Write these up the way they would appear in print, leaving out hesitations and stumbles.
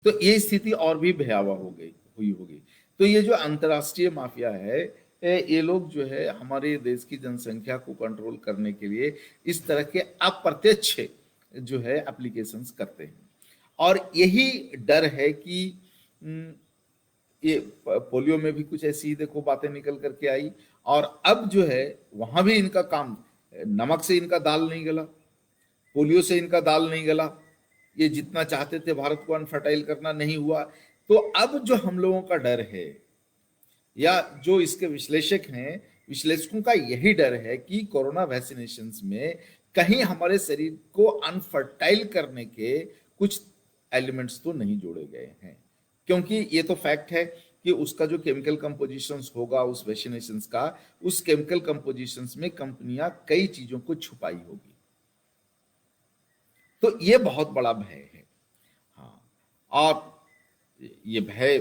तो ये स्थिति और भी भयावह हुई होगी। तो ये जो अंतर्राष्ट्रीय माफिया है, ये लोग जो है हमारे देश की जनसंख्या को कंट्रोल करने के लिए इस तरह के अप्रत्यक्ष जो है एप्लीकेशंस करते हैं। और यही डर है कि ये पोलियो में भी कुछ ऐसी ही देखो बातें निकल करके आई, और अब जो है वहां भी इनका काम, नमक से इनका दाल नहीं गला, पोलियो से इनका दाल नहीं गला, ये जितना चाहते थे भारत को अनफर्टाइल करना नहीं हुआ। तो अब जो हम लोगों का डर है, या जो इसके विश्लेषक हैं, विश्लेषकों का यही डर है कि कोरोना वैक्सीनेशन में कहीं हमारे शरीर को अनफर्टाइल करने के कुछ एलिमेंट्स तो नहीं जोड़े गए हैं, क्योंकि ये तो फैक्ट है कि उसका जो केमिकल कंपोजिशंस होगा उस वैक्सीनेशन का, उस केमिकल कंपोजिशंस में कंपनियां कई चीजों को छुपाई होगी। तो ये बहुत बड़ा भय है। हाँ, और ये भय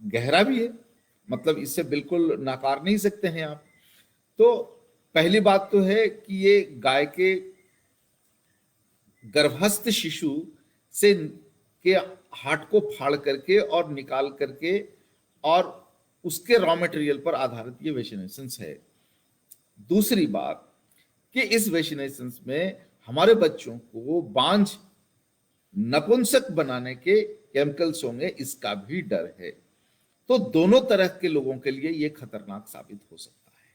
गहरा भी है, मतलब इससे बिल्कुल नकार नहीं सकते हैं आप। तो पहली बात तो है कि ये गाय के गर्भस्थ शिशु से के हार्ट को फाड़ करके और निकाल करके और उसके रॉ मटेरियल पर आधारित ये वैक्सीनेशन है। दूसरी बात कि इस वैक्सीनेशन में हमारे बच्चों को बांझ नपुंसक बनाने के केमिकल्स होंगे, इसका भी डर है। तो दोनों तरह के लोगों के लिए ये खतरनाक साबित हो सकता है।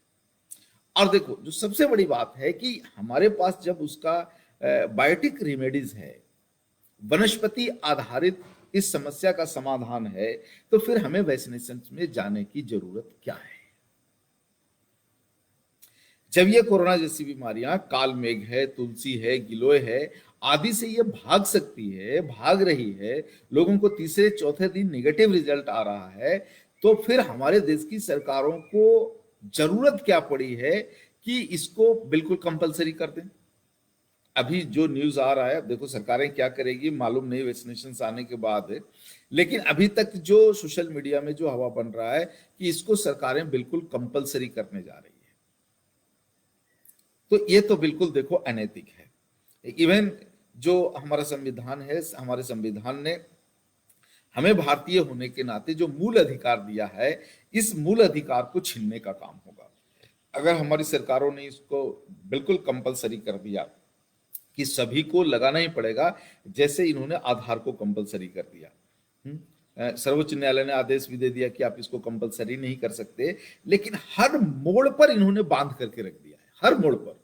और देखो, जो सबसे बड़ी बात है कि हमारे पास जब उसका बायोटिक रेमेडीज है, वनस्पति आधारित इस समस्या का समाधान है, तो फिर हमें वैक्सीनेशन में जाने की जरूरत क्या है? जब ये कोरोना जैसी बीमारियां, काल मेघ है, तुलसी है, गिलोय है, आदि से ये भाग सकती है, भाग रही है, लोगों को तीसरे चौथे दिन नेगेटिव रिजल्ट आ रहा है, तो फिर हमारे देश की सरकारों को जरूरत क्या पड़ी है कि इसको बिल्कुल कंपलसरी कर दें। अभी जो न्यूज आ रहा है, देखो सरकारें क्या करेगी मालूम नहीं वैक्सीनेशन आने के बाद, लेकिन अभी तक जो सोशल मीडिया में जो हवा बन रहा है कि इसको सरकारें बिल्कुल कंपलसरी करने जा रही है। तो ये तो बिल्कुल देखो अनैतिक है। इवन जो हमारा संविधान है, हमारे संविधान ने हमें भारतीय होने के नाते जो मूल अधिकार दिया है, इस मूल अधिकार को छीनने का काम होगा। अगर हमारी सरकारों ने इसको बिल्कुल कंपलसरी कर दिया कि सभी को लगाना ही पड़ेगा, जैसे इन्होंने आधार को कंपलसरी कर दिया। सर्वोच्च न्यायालय ने आदेश भी दे दिया कि आप इसको कंपलसरी नहीं कर सकते, लेकिन हर मोड़ पर इन्होंने बांध करके रख दिया है। हर मोड़ पर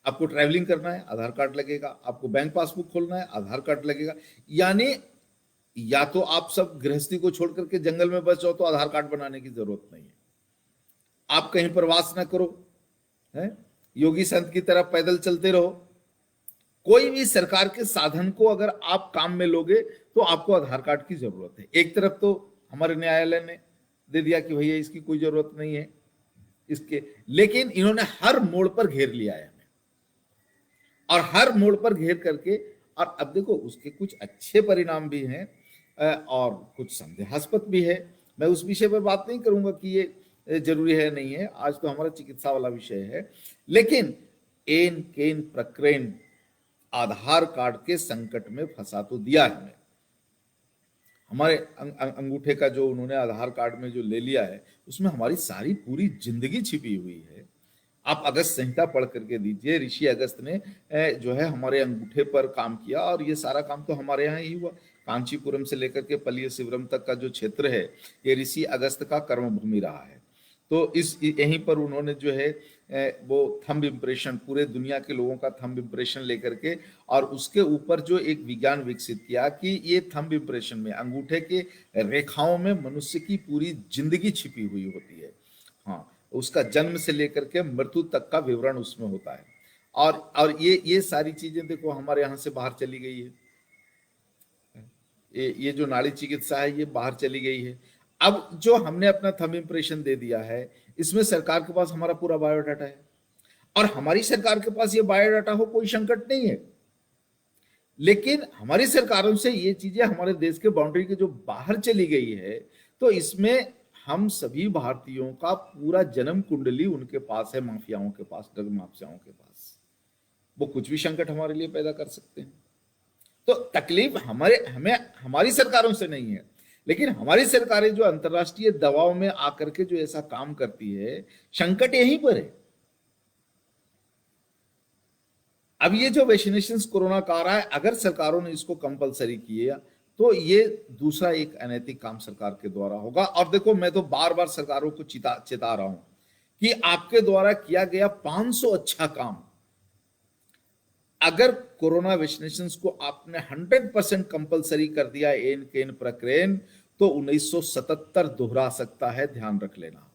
आपको ट्रैवलिंग करना है, आधार कार्ड लगेगा, आपको बैंक पासबुक खोलना है, आधार कार्ड लगेगा। यानी या तो आप सब गृहस्थी को छोड़ करके जंगल में बस जाओ तो आधार कार्ड बनाने की जरूरत नहीं है, आप कहीं प्रवास ना करो, है योगी संत की तरह पैदल चलते रहो, कोई भी सरकार के साधन को अगर आप काम में लोगे तो आपको आधार कार्ड की जरूरत है। एक तरफ तो हमारे न्यायालय ने दे दिया कि भैया इसकी कोई जरूरत नहीं है इसके, लेकिन इन्होंने हर मोड़ पर घेर लिया है हमें, और हर मोड़ पर घेर करके, और अब देखो उसके कुछ अच्छे परिणाम भी हैं और कुछ संदेहास्पद भी है। मैं उस विषय पर बात नहीं करूंगा कि ये जरूरी है नहीं है, आज तो हमारा चिकित्सा वाला विषय है। लेकिन एन केन प्रकरण आधार कार्ड के संकट में फंसा तो दिया है हमें। हमारे अंगूठे का जो उन्होंने आधार कार्ड में जो ले लिया है, उसमें हमारी सारी पूरी जिंदगी छिपी हुई है। आप अगस्त संहिता पढ़ करके दीजिए, ऋषि अगस्त ने जो है हमारे अंगूठे पर काम किया, और ये सारा काम तो हमारे यहाँ ही हुआ। कांचीपुरम से लेकर के पलिय शिवरम तक का जो क्षेत्र है, ये ऋषि अगस्त का कर्मभूमि रहा है। तो इस यहीं पर उन्होंने जो है वो थंब इम्प्रेशन, पूरे दुनिया के लोगों का थंब इम्प्रेशन लेकर के, और उसके ऊपर जो एक विज्ञान विकसित किया कि ये थंब इम्प्रेशन में, अंगूठे के रेखाओं में मनुष्य की पूरी जिंदगी छिपी हुई होती है। हाँ, उसका जन्म से लेकर के मृत्यु तक का विवरण उसमें होता है। और ये सारी चीजें देखो हमारे यहाँ से बाहर चली गई है। ये जो नाड़ी चिकित्सा है ये बाहर चली गई है। अब जो हमने अपना थंब इम्प्रेशन दे दिया है, इसमें सरकार के पास हमारा पूरा बायोडाटा है, और हमारी सरकार के पास ये बायोडाटा हो कोई संकट नहीं है। लेकिन हमारी सरकारों से ये चीजें हमारे देश के बाउंड्री के जो बाहर चली गई है, तो इसमें हम सभी भारतीयों का पूरा जन्म कुंडली उनके पास है, माफियाओं के पास, ड्रग माफियाओं के पास। वो कुछ भी संकट हमारे लिए पैदा कर सकते हैं। तो तकलीफ हमें हमारी सरकारों से नहीं है, लेकिन हमारी सरकारें जो अंतर्राष्ट्रीय दबाव में आकर के जो ऐसा काम करती है, संकट यहीं पर है। अब ये जो वैक्सीनेशन कोरोना का आ रहा है, अगर सरकारों ने इसको कंपलसरी किया तो ये दूसरा एक अनैतिक काम सरकार के द्वारा होगा। और देखो, मैं तो बार बार सरकारों को चेता रहा हूं कि आपके द्वारा किया गया 500 अच्छा काम, अगर कोरोना वैक्सीनेशन को आपने 100% कंपलसरी कर दिया एन केन प्रक्रेन, तो 1977 दोहरा सकता है, ध्यान रख लेना।